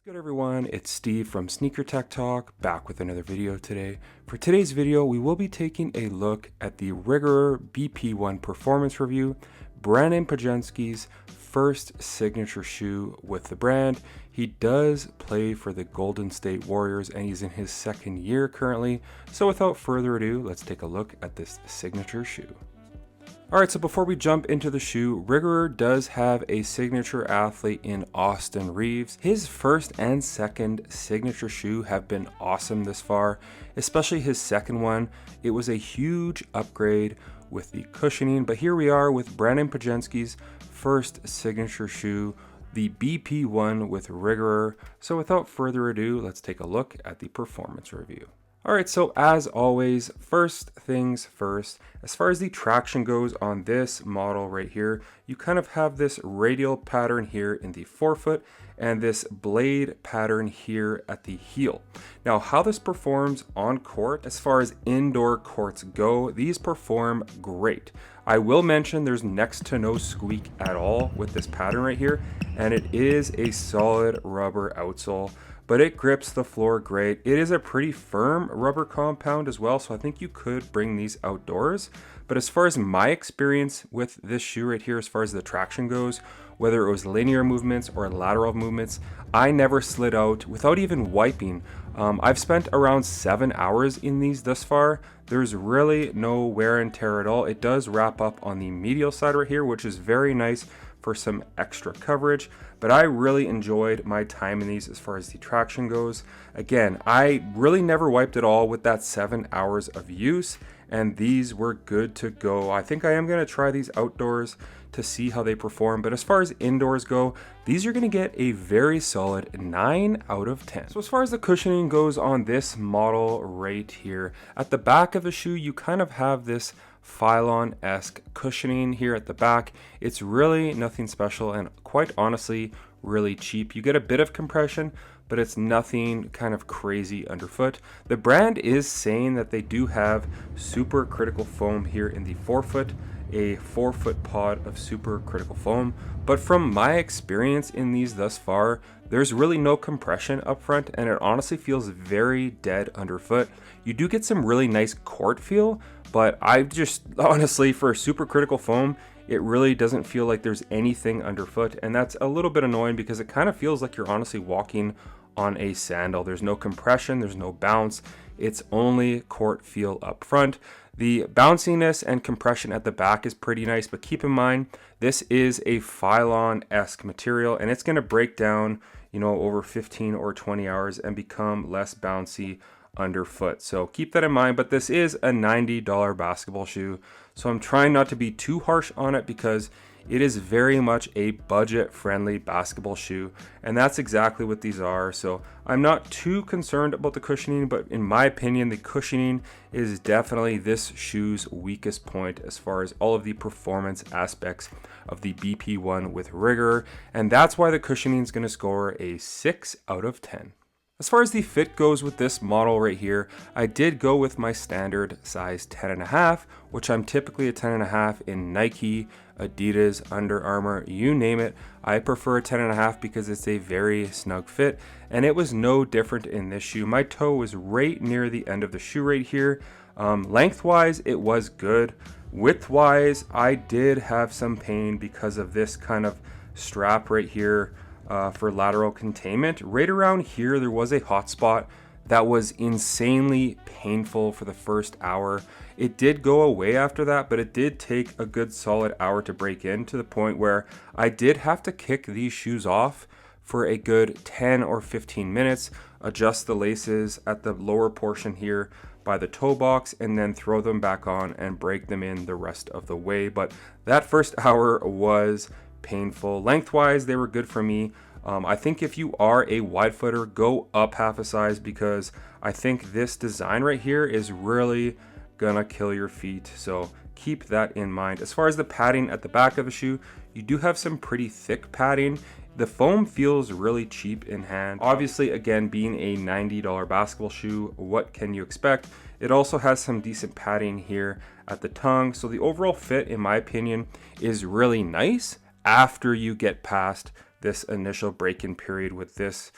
Good everyone, it's Steve from Sneaker Tech Talk, back with another video today. For today's video, we will be taking a look at the Rigorer BP1 performance review, Brandon Pajensky's first signature shoe with the brand. He does play for the Golden State Warriors and he's in his second year currently. So without further ado, let's take a look at this signature shoe. Alright, so before we jump into the shoe, Rigorer does have a signature athlete in Austin Reeves. His first and second signature shoe have been awesome this far, especially his second one. It was a huge upgrade with the cushioning, but here we are with Brandon Pajensky's first signature shoe, the BP1 with Rigorer. So without further ado, let's take a look at the performance review. Alright, so as always, first things first, as far as the traction goes on this model right here, you kind of have this radial pattern here in the forefoot and this blade pattern here at the heel. Now, how this performs on court, as far as indoor courts go, these perform great. I will mention there's next to no squeak at all with this pattern right here, and it is a solid rubber outsole, but it grips the floor great. It is a pretty firm rubber compound as well, so I think you could bring these outdoors. But as far as my experience with this shoe right here, as far as the traction goes, whether it was linear movements or lateral movements, I never slid out without even wiping. I've spent around 7 hours in these thus far. There's really no wear and tear at all. It does wrap up on the medial side right here, which is very nice for some extra coverage, but I really enjoyed my time in these as far as the traction goes. Again, I really never wiped at all with that 7 hours of use, and these were good to go. I think I am going to try these outdoors to see how they perform, but as far as indoors go, these are going to get a very solid 9 out of 10. So as far as the cushioning goes on this model right here, at the back of the shoe, you kind of have this Phylon-esque cushioning here at the back. It's really nothing special and quite honestly really cheap. You get a bit of compression, but it's nothing kind of crazy underfoot. The brand is saying that they do have super critical foam here in the forefoot, a 4-foot pod of super critical foam, but from my experience in these thus far, there's really no compression up front and it honestly feels very dead underfoot. You do get some really nice court feel, but I just honestly, for super critical foam, it really doesn't feel like there's anything underfoot, and that's a little bit annoying because it kind of feels like you're honestly walking on a sandal. There's no compression, there's no bounce, it's only court feel up front. The bounciness and compression at the back is pretty nice, but keep in mind, this is a Phylon-esque material and it's going to break down, over 15 or 20 hours and become less bouncy underfoot. So keep that in mind, but this is a $90 basketball shoe. So I'm trying not to be too harsh on it because it is very much a budget-friendly basketball shoe, and that's exactly what these are. So I'm not too concerned about the cushioning, but in my opinion, the cushioning is definitely this shoe's weakest point as far as all of the performance aspects of the BP1 with Rigorer, and that's why the cushioning is going to score a 6 out of 10. As far as the fit goes with this model right here, I did go with my standard size 10.5, which I'm typically a 10.5 in Nike, Adidas, Under Armour, you name it. I prefer a 10.5 because it's a very snug fit, and it was no different in this shoe. My toe was right near the end of the shoe right here. Lengthwise, it was good. Widthwise, I did have some pain because of this kind of strap right here. For lateral containment. Right around here, there was a hot spot that was insanely painful for the first hour. It did go away after that, but it did take a good solid hour to break in, to the point where I did have to kick these shoes off for a good 10 or 15 minutes, adjust the laces at the lower portion here by the toe box, and then throw them back on and break them in the rest of the way. But that first hour was painful. Lengthwise, they were good for me. I think if you are a wide footer, go up half a size because I think this design right here is really gonna kill your feet. So keep that in mind. As far as the padding at the back of the shoe, you do have some pretty thick padding. The foam feels really cheap in hand. Obviously, again, being a $90 basketball shoe, what can you expect? It also has some decent padding here at the tongue. So the overall fit, in my opinion, is really nice after you get past this initial break-in period with this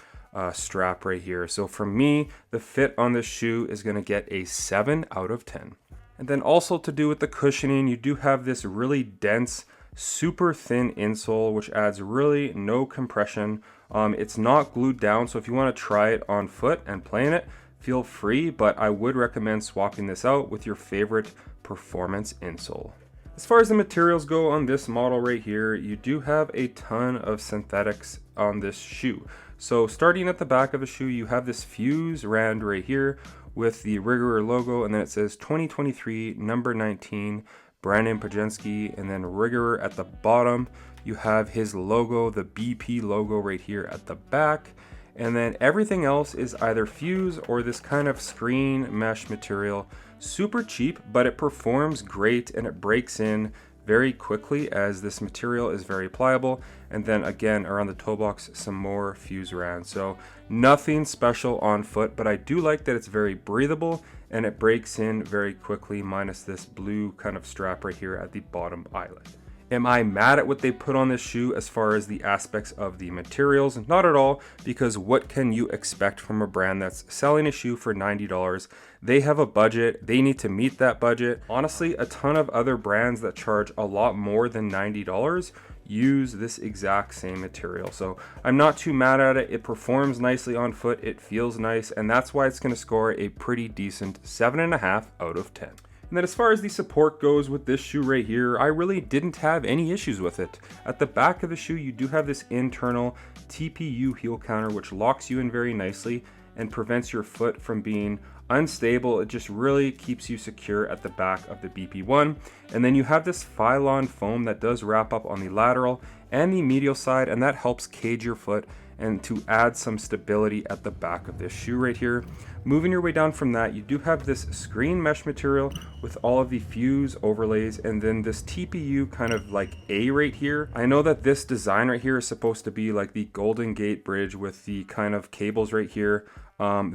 strap right here. So for me, the fit on this shoe is going to get a 7 out of 10. And then also to do with the cushioning, you do have this really dense, super thin insole, which adds really no compression. It's not glued down, so if you want to try it on foot and play in it, feel free, but I would recommend swapping this out with your favorite performance insole. As far as the materials go on this model right here, you do have a ton of synthetics on this shoe. So starting at the back of the shoe, you have this fuse rand right here with the Rigorer logo, and then it says 2023 number 19 Brandon Pajensky, and then Rigorer at the bottom. You have his logo, the BP logo right here at the back. And then everything else is either fuse or this kind of screen mesh material. Super cheap, but it performs great and it breaks in very quickly as this material is very pliable. And then again, around the toe box, some more fuse rand. So nothing special on foot, but I do like that it's very breathable and it breaks in very quickly, minus this blue kind of strap right here at the bottom eyelet. Am I mad at what they put on this shoe as far as the aspects of the materials? Not at all, because what can you expect from a brand that's selling a shoe for $90? They have a budget, they need to meet that budget. Honestly, a ton of other brands that charge a lot more than $90 use this exact same material. So I'm not too mad at it. It performs nicely on foot, it feels nice, and that's why it's going to score a pretty decent 7.5 out of 10. And then as far as the support goes with this shoe right here, I really didn't have any issues with it. At the back of the shoe, you do have this internal TPU heel counter, which locks you in very nicely and prevents your foot from being unstable. It just really keeps you secure at the back of the BP1. And then you have this Phylon foam that does wrap up on the lateral and the medial side, and that helps cage your foot and to add some stability at the back of this shoe right here. Moving your way down from that, you do have this screen mesh material with all of the fuse overlays, and then this TPU kind of like A right here. I know that this design right here is supposed to be like the Golden Gate Bridge with the kind of cables right here.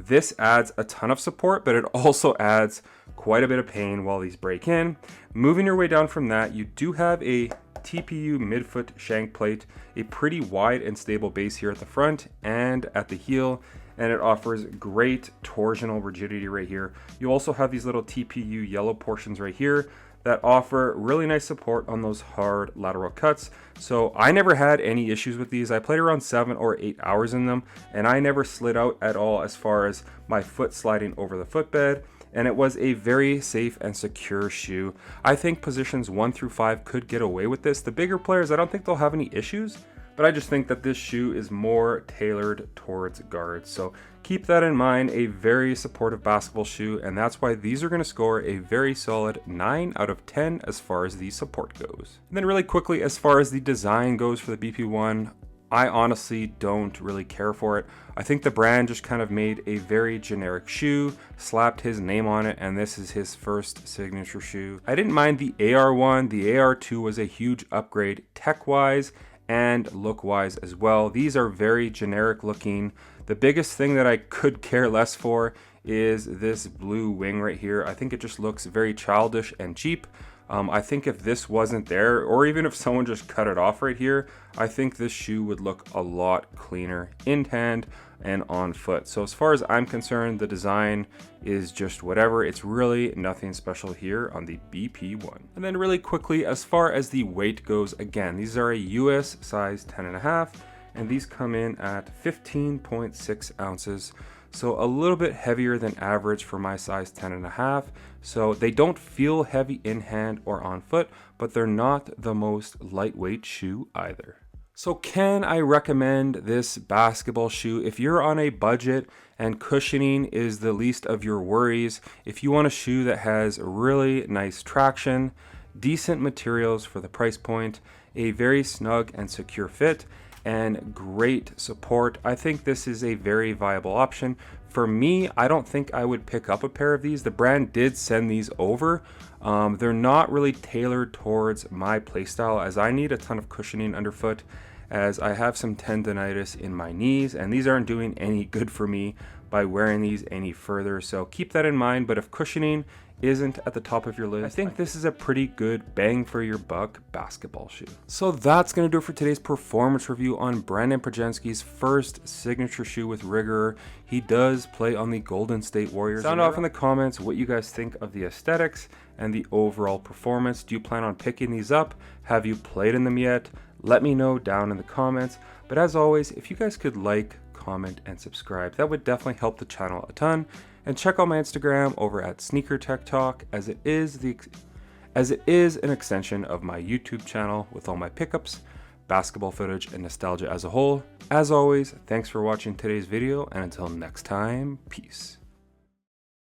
This adds a ton of support, but it also adds quite a bit of pain while these break in. Moving your way down from that, you do have a TPU midfoot shank plate, a pretty wide and stable base here at the front and at the heel, and it offers great torsional rigidity right here. You also have these little TPU yellow portions right here that offer really nice support on those hard lateral cuts. So I never had any issues with these. I played around 7 or 8 hours in them, and I never slid out at all as far as my foot sliding over the footbed. And it was a very safe and secure shoe. I think positions 1 through 5 could get away with this. The bigger players, I don't think they'll have any issues, but I just think that this shoe is more tailored towards guards. So keep that in mind, a very supportive basketball shoe, and that's why these are gonna score a very solid 9 out of 10 as far as the support goes. And then really quickly, as far as the design goes for the BP1, I honestly don't really care for it. I think the brand just kind of made a very generic shoe, slapped his name on it, and this is his first signature shoe. I didn't mind the AR1. The AR2 was a huge upgrade tech-wise and look-wise as well. These are very generic looking. The biggest thing that I could care less for is this blue wing right here. I think it just looks very childish and cheap. I think if this wasn't there, or even if someone just cut it off right here, I think this shoe would look a lot cleaner in hand and on foot. So as far as I'm concerned, the design is just whatever. It's really nothing special here on the BP1. And then really quickly, as far as the weight goes, again, these are a US size 10.5, and these come in at 15.6 ounces. So a little bit heavier than average for my size 10.5. So they don't feel heavy in hand or on foot, but they're not the most lightweight shoe either. So can I recommend this basketball shoe if you're on a budget and cushioning is the least of your worries? If you want a shoe that has really nice traction, decent materials for the price point, a very snug and secure fit, and great support, I think this is a very viable option. For me, I don't think I would pick up a pair of these. The brand did send these over. They're not really tailored towards my playstyle, as I need a ton of cushioning underfoot, as I have some tendonitis in my knees, and these aren't doing any good for me. by wearing these any further, so keep that in mind. But if cushioning isn't at the top of your list, I think this is a pretty good bang for your buck basketball shoe. So that's going to do it for today's performance review on Brandon Pajensky's first signature shoe with Rigorer. He does play on the Golden State Warriors. Sound off in the comments what you guys think of the aesthetics and the overall performance. Do you plan on picking these up? Have you played in them yet? Let me know down in the comments. But as always, if you guys could like, comment, and subscribe, that would definitely help the channel a ton. And check out my Instagram over at Sneaker Tech Talk, as it is an extension of my YouTube channel with all my pickups, basketball footage, and nostalgia as a whole. As always, thanks for watching today's video, and until next time, peace.